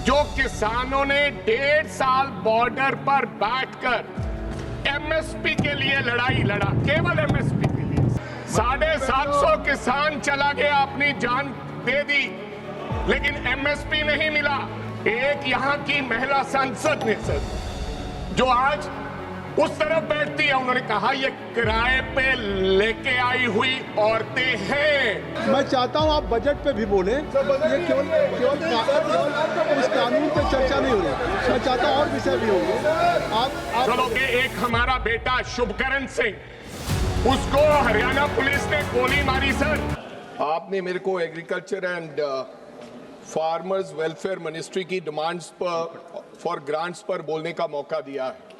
जो किसानों ने 1.5 साल बॉर्डर पर बैठकर एमएसपी के लिए लड़ाई लड़ा, केवल एमएसपी के लिए 750 किसान चला गया, अपनी जान दे दी, लेकिन एमएसपी नहीं मिला। एक यहाँ की महिला सांसद ने सर, जो आज उस तरफ बैठती है, उन्होंने कहा ये किराए पे लेके आई हुई औरतें हैं। मैं चाहता हूं आप बजट पे भी बोलें, ये केवल उस कानून पे चर्चा नहीं हो रही। मैं चाहता हूं और विषय भी होंगे। आप चलो कि एक हमारा बेटा शुभकरण सिंह, उसको हरियाणा पुलिस ने गोली मारी सर। आपने मेरे को agriculture and farmers welfare ministry की डिमांड्स पर फॉर ग्रांट्स पर बोलने का मौका दिया है।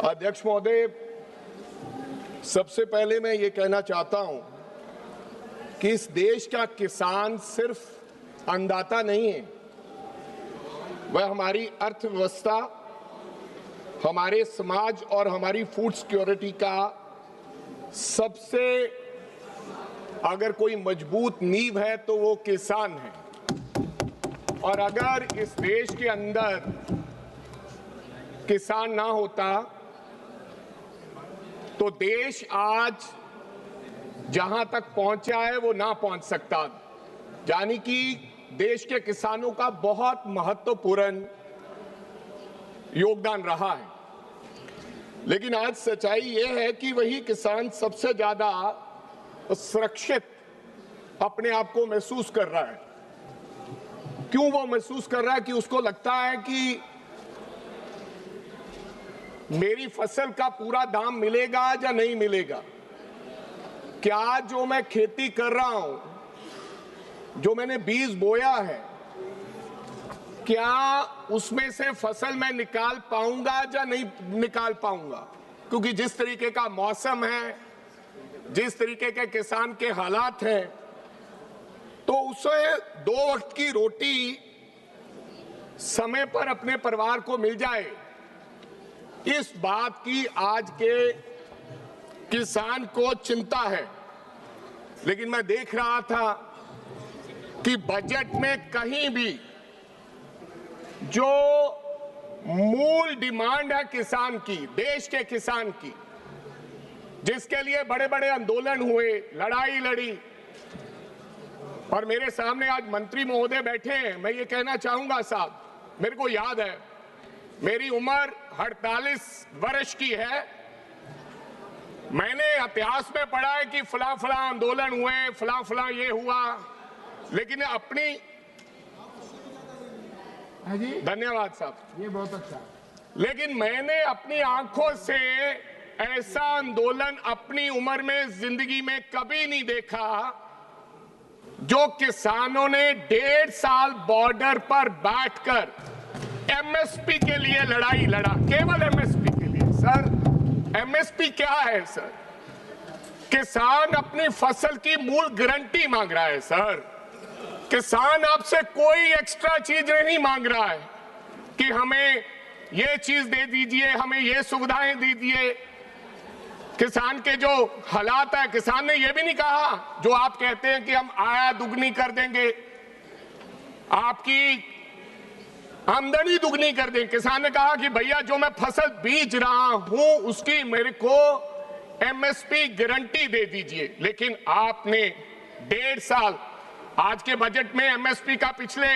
अध्यक्ष महोदय, सबसे पहले मैं ये कहना चाहता हूं कि इस देश का किसान सिर्फ अन्नदाता नहीं है, वह हमारी अर्थव्यवस्था, हमारे समाज और हमारी फूड सिक्योरिटी का सबसे अगर कोई मजबूत नींव है तो वो किसान है। और अगर इस देश के अंदर किसान ना होता तो देश आज जहां तक पहुंचा है वो ना पहुंच सकता। यानी कि देश के किसानों का बहुत महत्वपूर्ण योगदान रहा है, लेकिन आज सच्चाई ये है कि वही किसान सबसे ज्यादा सुरक्षित अपने आप को महसूस कर रहा है। क्यों वो महसूस कर रहा है? कि उसको लगता है कि मेरी फसल का पूरा दाम मिलेगा या नहीं मिलेगा, क्या जो मैं खेती कर रहा हूं, जो मैंने बीज बोया है, क्या उसमें से फसल मैं निकाल पाऊंगा या नहीं निकाल पाऊंगा। क्योंकि जिस तरीके का मौसम है, जिस तरीके के किसान के हालात हैं, तो उसे 2 वक्त की रोटी समय पर अपने परिवार को मिल जाए, इस बात की आज के किसान को चिंता है। लेकिन मैं देख रहा था कि बजट में कहीं भी जो मूल डिमांड है किसान की, देश के किसान की, जिसके लिए बड़े बड़े आंदोलन हुए, लड़ाई लड़ी, और मेरे सामने आज मंत्री महोदय बैठे हैं, मैं ये कहना चाहूंगा साहब, मेरे को याद है मेरी उम्र 48 वर्ष की है, मैंने इतिहास में पढ़ा है कि फला फला आंदोलन हुए, फला फला ये हुआ, लेकिन अपनी धन्यवाद साहब, ये बहुत अच्छा, लेकिन मैंने अपनी आंखों से ऐसा आंदोलन अपनी उम्र में जिंदगी में कभी नहीं देखा जो किसानों ने 1.5 साल बॉर्डर पर बैठकर एमएसपी के लिए लड़ाई लड़ा, केवल एमएसपी के लिए। सर, एमएसपी क्या है सर? किसान अपनी फसल की मूल गारंटी मांग रहा है सर। किसान आपसे कोई एक्स्ट्रा चीज नहीं मांग रहा है कि हमें ये चीज दे दीजिए, हमें ये सुविधाएं दीजिए। किसान के जो हालात है, किसान ने ये भी नहीं कहा जो आप कहते हैं कि हम आय दुगनी कर देंगे, आपकी आमदनी दुगनी कर देंगे। किसान ने कहा कि भैया जो मैं फसल बीज रहा हूं उसकी मेरे को एमएसपी गारंटी दे दीजिए। लेकिन आपने 1.5 साल, आज के बजट में एमएसपी का पिछले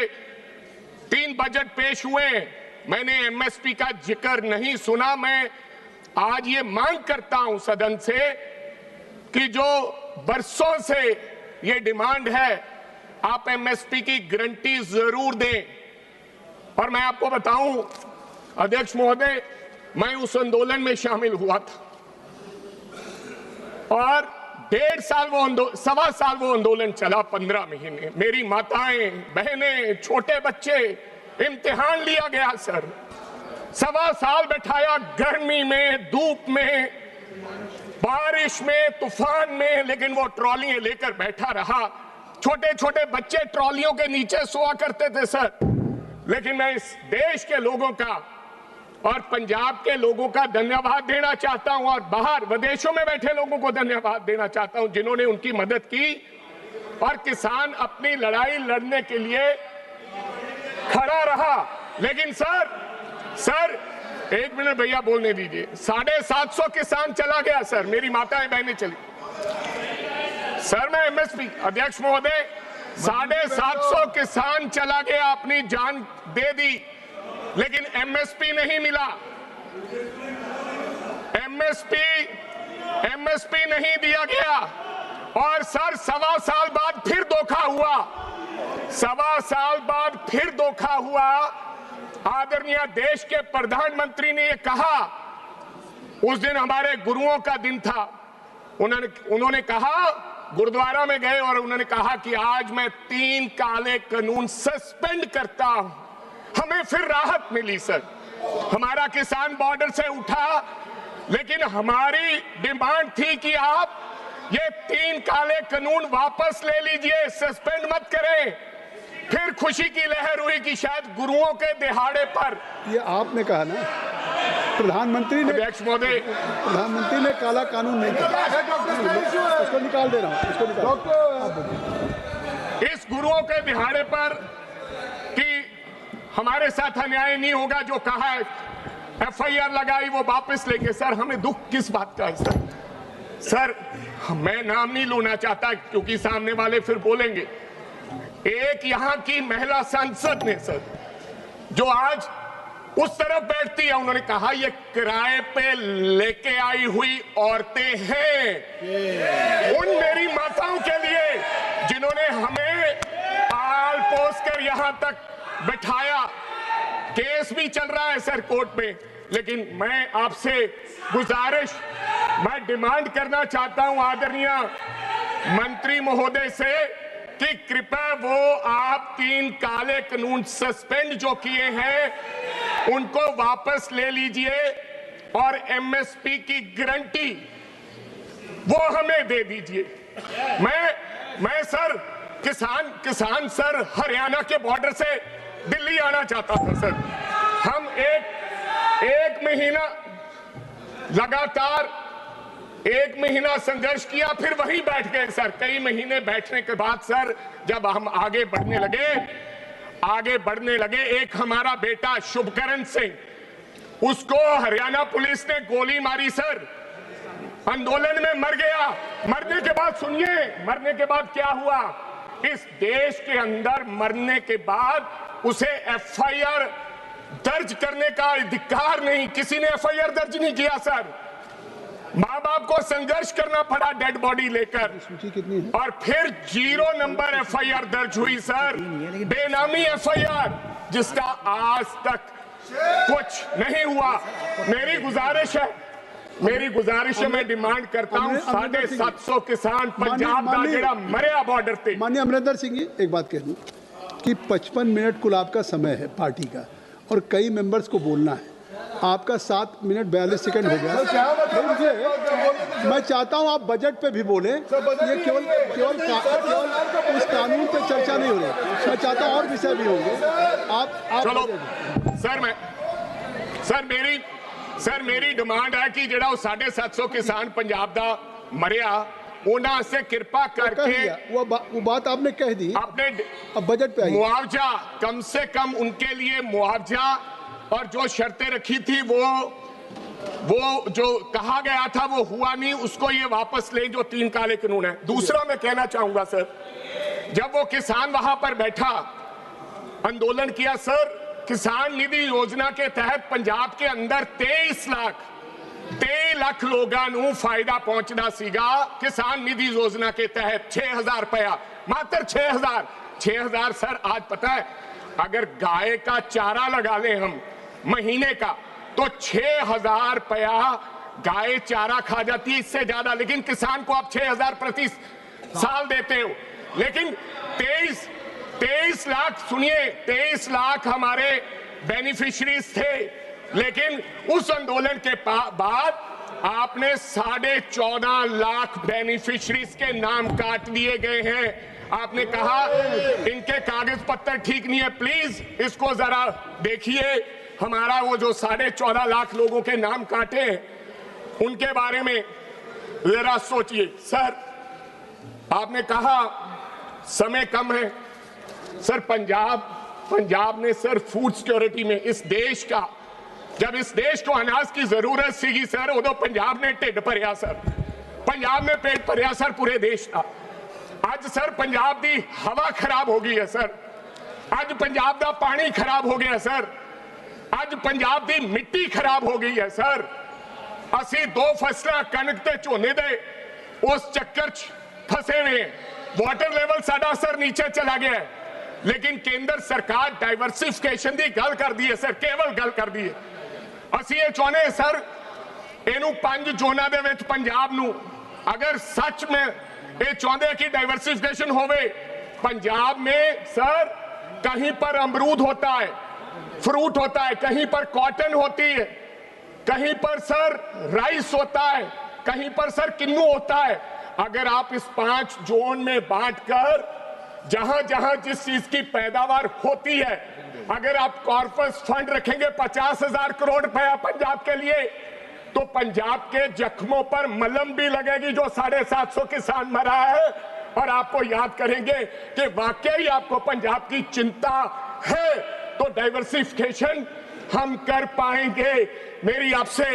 3 बजट पेश हुए, मैंने एमएसपी का जिक्र नहीं सुना। मैं आज ये मांग करता हूं सदन से कि जो बरसों से ये डिमांड है, आप एमएसपी की गारंटी जरूर दें। और मैं आपको बताऊं अध्यक्ष महोदय, मैं उस आंदोलन में शामिल हुआ था और 1.5 साल वो 1.25 साल वो आंदोलन चला, 15 महीने। मेरी माताएं, बहनें, छोटे बच्चे, इम्तिहान लिया गया सर। 1.25 साल बैठाया, गर्मी में, धूप में, बारिश में, तूफान में, लेकिन वो ट्रॉलियां लेकर बैठा रहा। छोटे छोटे बच्चे ट्रॉलियों के नीचे सोया करते थे सर। लेकिन मैं इस देश के लोगों का और पंजाब के लोगों का धन्यवाद देना चाहता हूं, और बाहर विदेशों में बैठे लोगों को धन्यवाद देना चाहता हूं जिन्होंने उनकी मदद की। और किसान अपनी लड़ाई लड़ने के लिए रहा, लेकिन सर एक मिनट भैया बोलने दीजिए। 750 किसान चला गया सर, मेरी माताएं बहनें चली। सर मैं एमएसपी अध्यक्ष महोदय, 750 किसान चला गया, अपनी जान दे दी, लेकिन एमएसपी नहीं मिला। एमएसपी नहीं दिया गया। और सर 1.25 साल बाद फिर धोखा हुआ, 1.25 साल बाद फिर धोखा हुआ। आदरणीय देश के प्रधानमंत्री ने ये कहा, उस दिन हमारे गुरुओं का दिन था, उन्होंने कहा, गुरुद्वारा में गए और उन्होंने कहा कि आज मैं 3 काले कानून सस्पेंड करता हूं। हमें फिर राहत मिली सर, हमारा किसान बॉर्डर से उठा, लेकिन हमारी डिमांड थी कि आप ये 3 काले कानून वापस ले लीजिए, सस्पेंड मत करें। फिर खुशी की लहर हुई कि शायद गुरुओं के दिहाड़े पर, ये आपने कहा ना, प्रधानमंत्री ने, अध्यक्ष महोदय, प्रधानमंत्री ने काला कानून नहीं किया। उसको निकाल दे रहा हूँ, इसको निकाल। इस गुरुओं के दिहाड़े पर कि हमारे साथ अन्याय नहीं होगा, जो कहा है, एफआईआर लगाई, वो वापस लेके। सर हमें दुख किस बात का है सर? मैं नाम नहीं लूना चाहता क्योंकि सामने वाले फिर बोलेंगे। एक यहाँ की महिला सांसद ने सर, जो आज उस तरफ बैठती है, उन्होंने कहा ये किराए पे लेके आई हुई औरतें हैं। उन मेरी माताओं के लिए जिन्होंने हमें पाल पोस कर यहां तक बिठाया, केस भी चल रहा है सर कोर्ट में, लेकिन मैं आपसे गुजारिश, मैं डिमांड करना चाहता हूं आदरणीय मंत्री महोदय से कि कृपया वो आप 3 काले कानून सस्पेंड जो किए हैं उनको वापस ले लीजिए और एमएसपी की गारंटी वो हमें दे दीजिए। मैं सर किसान सर हरियाणा के बॉर्डर से दिल्ली आना चाहता था सर। हम एक महीना लगातार 1 महीना संघर्ष किया, फिर वहीं बैठ गए सर। कई महीने बैठने के बाद सर जब हम आगे बढ़ने लगे, एक हमारा बेटा शुभकरण सिंह, उसको हरियाणा पुलिस ने गोली मारी सर, आंदोलन में मर गया। मरने के बाद सुनिए, मरने के बाद क्या हुआ? इस देश के अंदर मरने के बाद उसे एफआईआर दर्ज करने का अधिकार नहीं, किसी ने एफआईआर दर्ज नहीं किया सर। माँ बाप को संघर्ष करना पड़ा डेड बॉडी लेकर, और फिर 0 नंबर एफआईआर दर्ज हुई सर, बेनामी एफआईआर, जिसका आज तक कुछ नहीं हुआ। मेरी गुजारिश है, मैं डिमांड करता हूं 750 किसान पंजाब का जेड़ा मरिया बॉर्डर पे। माननीय अमरिंदर सिंह जी, एक बात कह दूं कि 55 मिनट कुल आपका समय है पार्टी का, और कई मेंबर्स को बोलना है। आपका 7 मिनट 42 सेकंड हो गया। मैं चाहता हूं आप बजट पे भी बोलें, ये केवल उस कानून पे चर्चा नहीं हो रही। मैं चाहता हूं और विषय भी होंगे। आप चलो सर मेरी डिमांड है कि जेड़ा 750 किसान पंजाब दा मरिया, उन्हां से कृपा करके वो बात आपने कह दी, आपने अब बजट पे आइए। मुआवजा, कम से कम उनके लिए मुआवजा, और जो शर्तें रखी थी वो जो कहा गया था वो हुआ नहीं, उसको ये वापस ले जो 3 काले कानून है। दूसरा मैं कहना चाहूंगा सर, जब वो किसान वहां पर बैठा आंदोलन किया सर, किसान निधि योजना के तहत पंजाब के अंदर 23 लाख लोगों को फायदा पहुंचना सीगा। किसान निधि योजना के तहत 6000 रुपया, मात्र 6000 सर। आज पता है, अगर गाय का चारा लगा लें हम महीने का, तो 6000 रुपया गाय चारा खा जाती है, इससे ज्यादा। लेकिन किसान को आप 6000 प्रति साल देते हो। लेकिन 23 लाख, सुनिए, 23 लाख हमारे बेनिफिशरीज थे, लेकिन उस आंदोलन के बाद आपने 14.5 लाख बेनिफिशरीज के नाम काट दिए गए हैं। आपने कहा इनके कागज पत्तर ठीक नहीं है, प्लीज इसको जरा देखिए। हमारा वो जो 14.5 लाख लोगों के नाम काटे, उनके बारे में जरा सोचिए सर। आपने कहा समय कम है सर। पंजाब पंजाब ने सर फूड सिक्योरिटी में इस देश का, जब इस देश को अनाज की जरूरत सीगी सर, उदो पंजाब ने ढिड भरिया सर, पंजाब ने पेट भरिया सर पूरे देश का। अज सर पंजाब दी हवा खराब हो गई है सर, अज पंजाब दा पानी खराब हो गया सर, अज पंजाब दी मिट्टी खराब हो गई है सर। असी 2 फसलां कणक ते झोने दे उस चक्कर च फसे हुए हैं, वाटर लेवल साडा सर नीचे चला गया है, लेकिन केंद्र सरकार डाइवर्सिफिकेशन की गल कर दी है सर, केवल गल कर दी है। असी ये चाहते सर इनू 5 जोना दे विच पंजाब नू अगर सच में ये चाहते कि डाइवर्सिफिकेशन होवे, पंजाब में सर कहीं पर अमरूद होता है, फ्रूट होता है, कहीं पर कॉटन होती है, कहीं पर सर राइस होता है, कहीं पर सर किन्नू होता है। अगर आप इस 5 जोन में बांटकर जहां जहां जिस चीज की पैदावार होती है, अगर आप कॉर्पस फंड रखेंगे 50,000 करोड़ रुपया पंजाब के लिए, तो पंजाब के जख्मों पर मलम भी लगेगी जो 750 किसान मरा है, और आपको याद करेंगे कि वाकई आपको पंजाब की चिंता है तो डाइवर्सिफिकेशन हम कर पाएंगे। मेरी आपसे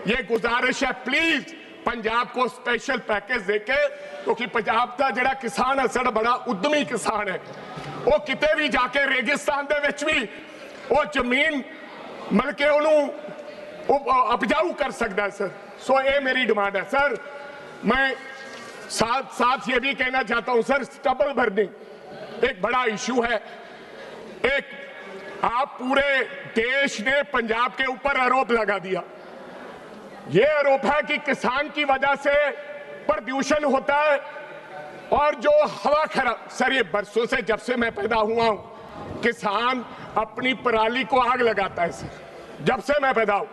ये गुजारिश है, प्लीज पंजाब को स्पेशल पैकेज देके, क्योंकि पंजाब का जड़ा किसान है सर बड़ा उद्यमी किसान है, वो किते भी जाके रेगिस्तान दे विच भी वो जमीन मिल के उन्होंने उपजाऊ कर सकता है सर। सो ये मेरी डिमांड है सर। मैं साथ साथ ये भी कहना चाहता हूं सर, स्टबल बर्निंग एक बड़ा इशू है। एक आप पूरे देश ने पंजाब के ऊपर आरोप लगा दिया, ये आरोप है कि किसान की वजह से प्रदूषण होता है और जो हवा खराब। सर ये बरसों से जब से मैं पैदा हुआ हूं किसान अपनी पराली को आग लगाता है सर, जब से मैं पैदा हूं।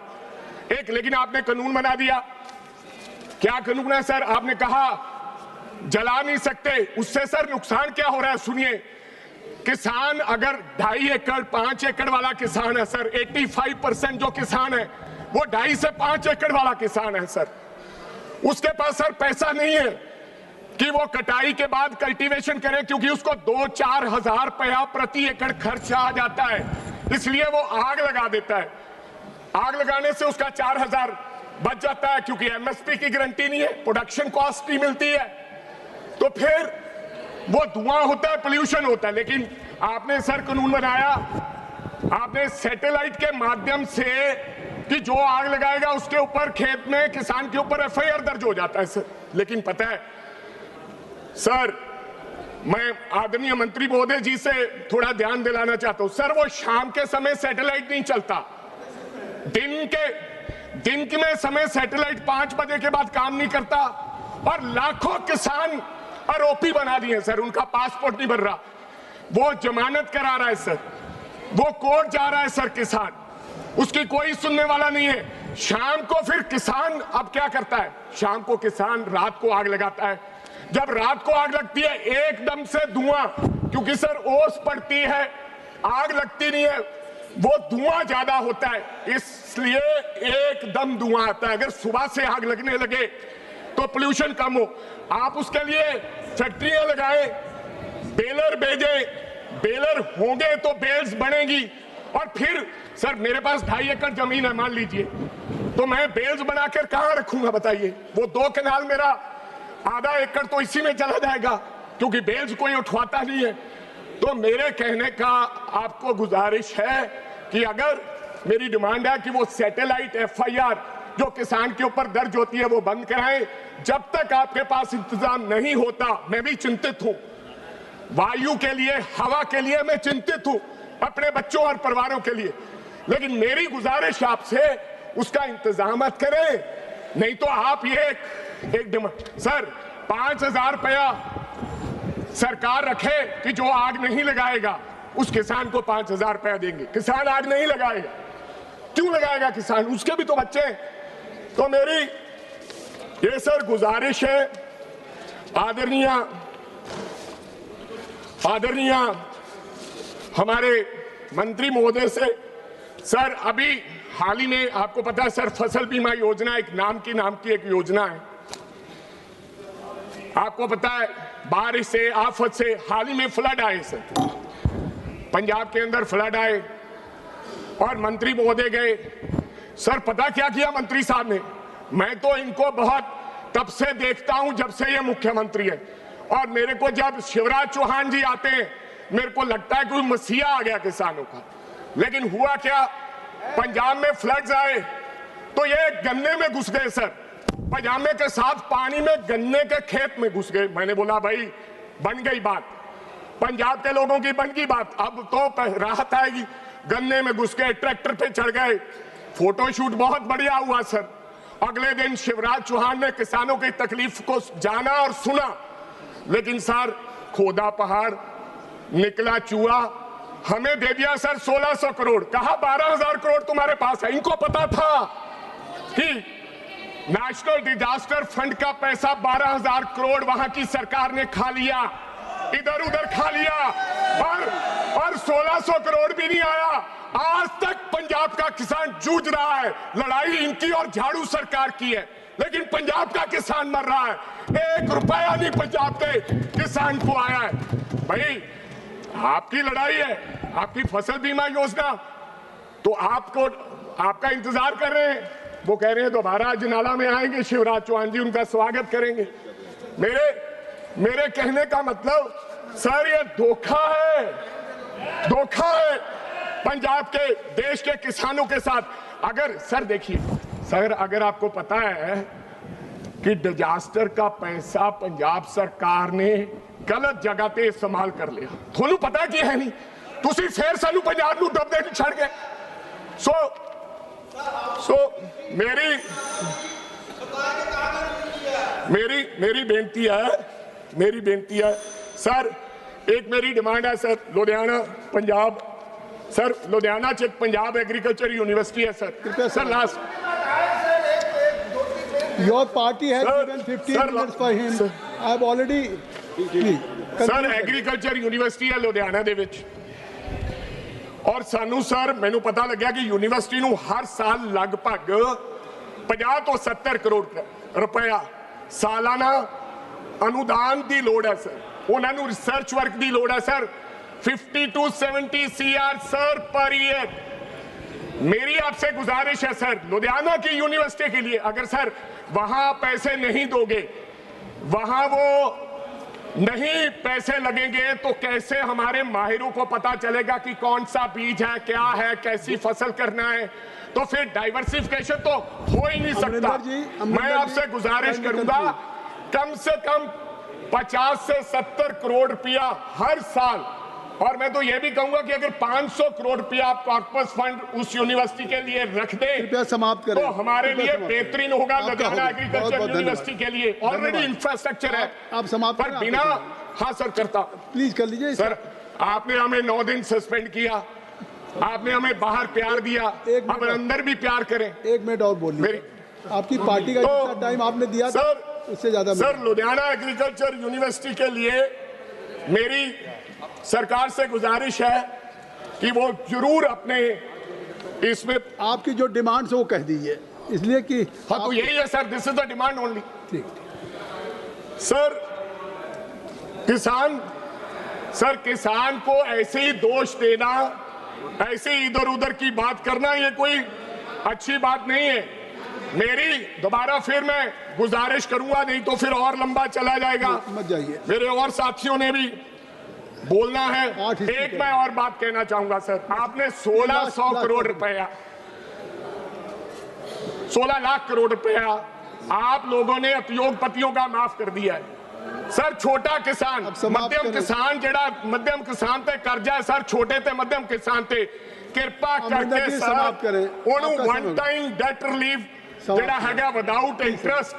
लेकिन आपने कानून बना दिया, क्या कानून है सर? आपने कहा जला नहीं सकते, उससे सर नुकसान क्या हो रहा है सुनिए। किसान अगर 2.5 एकड़ 5 एकड़ वाला किसान है सर, 85% जो किसान है वो 2.5 से 5 एकड़ वाला किसान है सर, उसके पास सर पैसा नहीं है कि वो कटाई के बाद कल्टीवेशन करे, क्योंकि उसको 2-4 हजार रुपया प्रति एकड़ खर्च आ जाता है, इसलिए वो आग लगा देता है। आग लगाने से उसका 4,000 बच जाता है, क्योंकि एमएसपी की गारंटी नहीं है, प्रोडक्शन कॉस्ट नहीं मिलती है, तो फिर वो धुआं होता है, पोल्यूशन होता है। लेकिन आपने सर कानून बनाया, आपने सैटेलाइट के माध्यम से कि जो आग लगाएगा उसके ऊपर खेत में किसान के ऊपर एफआईआर दर्ज हो जाता है सर। लेकिन पता है सर, मैं आदरणीय मंत्री महोदय जी से थोड़ा ध्यान दिलाना चाहता हूं सर, वो शाम के समय सैटेलाइट नहीं चलता, दिन के समय सैटेलाइट 5 बजे के बाद काम नहीं करता, और लाखों किसान आरोपी बना दिए सर, उनका पासपोर्ट नहीं बन रहा, वो जमानत करा रहा है सर, वो कोर्ट जा रहा है सर, किसान उसकी कोई सुनने वाला नहीं है। शाम को फिर किसान अब क्या करता है, शाम को किसान रात को आग लगाता है, जब रात को आग लगती है एकदम से धुआं, क्योंकि सर ओस पड़ती है, आग लगती नहीं है, वो धुआं ज्यादा होता है, इसलिए एकदम धुआं आता है। अगर सुबह से आग लगने लगे तो पोल्यूशन कम हो, आप उसके लिए फैक्ट्रियां लगाएं, बेलर भेजें, बेलर होंगे तो बेल्स बनेगी, और फिर सर मेरे पास 2.5 एकड़ जमीन है मान लीजिए, तो मैं बेल्स बनाकर कहां रखूंगा बताइए? वो 2 कनाल मेरा आधा एकड़ तो इसी में चला जाएगा, क्योंकि बेल्स कोई उठवाता नहीं है। तो मेरे कहने का आपको गुजारिश है कि अगर मेरी डिमांड है कि वो सैटेलाइट एफआईआर जो किसान के ऊपर दर्ज होती है वो बंद कराएं, जब तक आपके पास इंतजाम नहीं होता। मैं भी चिंतित हूं, वायु के लिए, हवा के लिए मैं चिंतित हूं, अपने बच्चों और परिवारों के लिए, लेकिन मेरी गुजारिश आपसे उसका इंतजाम करें, नहीं तो आप ये एक सर 5,000 रुपया सरकार रखे कि जो आग नहीं लगाएगा उस किसान को 5,000 रुपया देंगे। किसान आग नहीं लगाएगा, क्यों लगाएगा किसान? उसके भी तो बच्चे हैं। तो मेरी ये सर गुजारिश है आदरणीय हमारे मंत्री महोदय से। सर अभी हाल ही में आपको पता है सर, फसल बीमा योजना एक नाम की एक योजना है, आपको पता है बारिश से, आफत से हाल ही में फ्लड आए सर, पंजाब के अंदर फ्लड आए और मंत्री महोदय गए। सर पता क्या किया मंत्री साहब ने? मैं तो इनको बहुत तब से देखता हूं जब से ये मुख्यमंत्री है, और मेरे को जब शिवराज चौहान जी आते हैं मेरे को लगता है कोई मसीहा आ गया किसानों का। लेकिन हुआ क्या, पंजाब में फ्लड्स आए तो ये गन्ने में घुस गए सर, पजामे के साथ पानी में गन्ने के खेत में घुस गए। मैंने बोला भाई बन गई बात, पंजाब के लोगों की बन गई बात, अब तो राहत आएगी। गन्ने में घुस गए, ट्रैक्टर पे चढ़ गए, फोटोशूट बहुत बढ़िया हुआ सर। अगले दिन शिवराज चौहान ने किसानों की तकलीफ को जाना और सुना, लेकिन सर खोदा पहाड़ निकला चूहा, हमें दे दिया सर 1600 करोड़, कहा 12,000 करोड़ तुम्हारे पास है। इनको पता था कि नेशनल डिजास्टर फंड का पैसा 12,000 करोड़ वहां की सरकार ने खा लिया, इधर उधर खा लिया, और 1600 करोड़ भी नहीं आया। आज तक पंजाब का किसान जूझ रहा है, लड़ाई इनकी और झाड़ू सरकार की है, लेकिन पंजाब का किसान मर रहा है। 1 रुपया नहीं पंजाब के किसान को आया है। भाई आपकी लड़ाई है, आपकी फसल बीमा योजना, तो आपको आपका इंतजार कर रहे हैं। वो कह रहे हैं दोबारा अजनाला में आएंगे शिवराज चौहान जी, उनका स्वागत करेंगे। मेरे कहने का मतलब सर ये धोखा है, धोखा है पंजाब के देश के किसानों के साथ। अगर सर देखिए सर, अगर आपको पता है कि डिजास्टर का पैसा पंजाब सरकार ने गलत जगह पे इस्तेमाल कर लिया, थोनू पता कि है नहीं, तुसी फिर सानू पंजाब नू डुबदे नहीं छड़ गए। सो मेरी बेनती है सर, एक मेरी डिमांड है सर, लुधियाना पंजाब, सर लुधियाना च पंजाब एग्रीकल्चर यूनिवर्सिटी है sir, sir last your party has given 15 minutes for him. I have already sir agriculture university है लुधियाना दे विच, और सानू सर मैनू पता लग्या कि यूनिवर्सिटी नू हर साल लगभग 50 ਤੋਂ 70 करोड़ रुपया सालाना अनुदान की लोड़ है सर, उन्होंने रिसर्च वर्क की लोड़ है sir, 50 to 70 CR sir per year. मेरी आपसे गुजारिश है सर, लुधियाना की यूनिवर्सिटी के लिए अगर सर वहां पैसे नहीं दोगे, वहां वो नहीं पैसे लगेंगे, तो कैसे हमारे माहिरों को पता चलेगा कि कौन सा बीज है, क्या है, कैसी फसल करना है? तो फिर डाइवर्सिफिकेशन तो हो ही नहीं सकता। मैं आपसे गुजारिश करूंगा कम से कम 50 से 70 करोड़ रुपया हर साल, और मैं तो यह भी कहूंगा कि अगर 500 करोड़ रुपया आप कॉर्पस फंड उस यूनिवर्सिटी के लिए रख दें समाप्त करें, तो हमारे लिए बेहतरीन होगा। लुधियाना एग्रीकल्चर यूनिवर्सिटी के लिए ऑलरेडी इंफ्रास्ट्रक्चर है, आप समाप्त पर बिना, हाँ सर करता, प्लीज कर लीजिए सर। आपने हमें 9 दिन सस्पेंड किया, आपने हमें बाहर प्यार दिया, अब अंदर भी प्यार करें। 1 मिनट और बोलिए, आपकी पार्टी का जितना टाइम आपने दिया सर, उससे ज्यादा। सर लुधियाना एग्रीकल्चर यूनिवर्सिटी के लिए मेरी सरकार से गुजारिश है कि वो जरूर अपने इसमें आपकी जो डिमांड्स है वो कह दीजिए, इसलिए कि हाँ तो यही है sir, this is the demand only. Sir किसान को ऐसे ही दोष देना, ऐसे ही इधर उधर की बात करना, ये कोई अच्छी बात नहीं है। मेरी दोबारा फिर मैं गुजारिश करूंगा, नहीं तो फिर और लंबा चला जाएगा। मत जाइए, मेरे और साथियों ने भी बोलना है। एक मैं और बात कहना चाहूंगा सर, आपने 1600 करोड़ रुपया, 16 लाख करोड़ रुपया आप लोगों ने उद्योगपतियों का माफ कर दिया है सर। छोटा किसान, मध्यम किसान, जेड़ा मध्यम किसान ते कर्जा है सर, छोटे ते मध्यम किसान ते कृपा करके सर ओनू वन टाइम डेट रिलीफ जेड़ा हैगा विदाउट इंटरेस्ट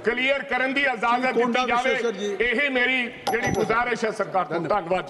क्लियर करन दी इजाजत दी जावे। यही मेरी जेड़ी गुजारिश है सरकार को। धन्यवाद।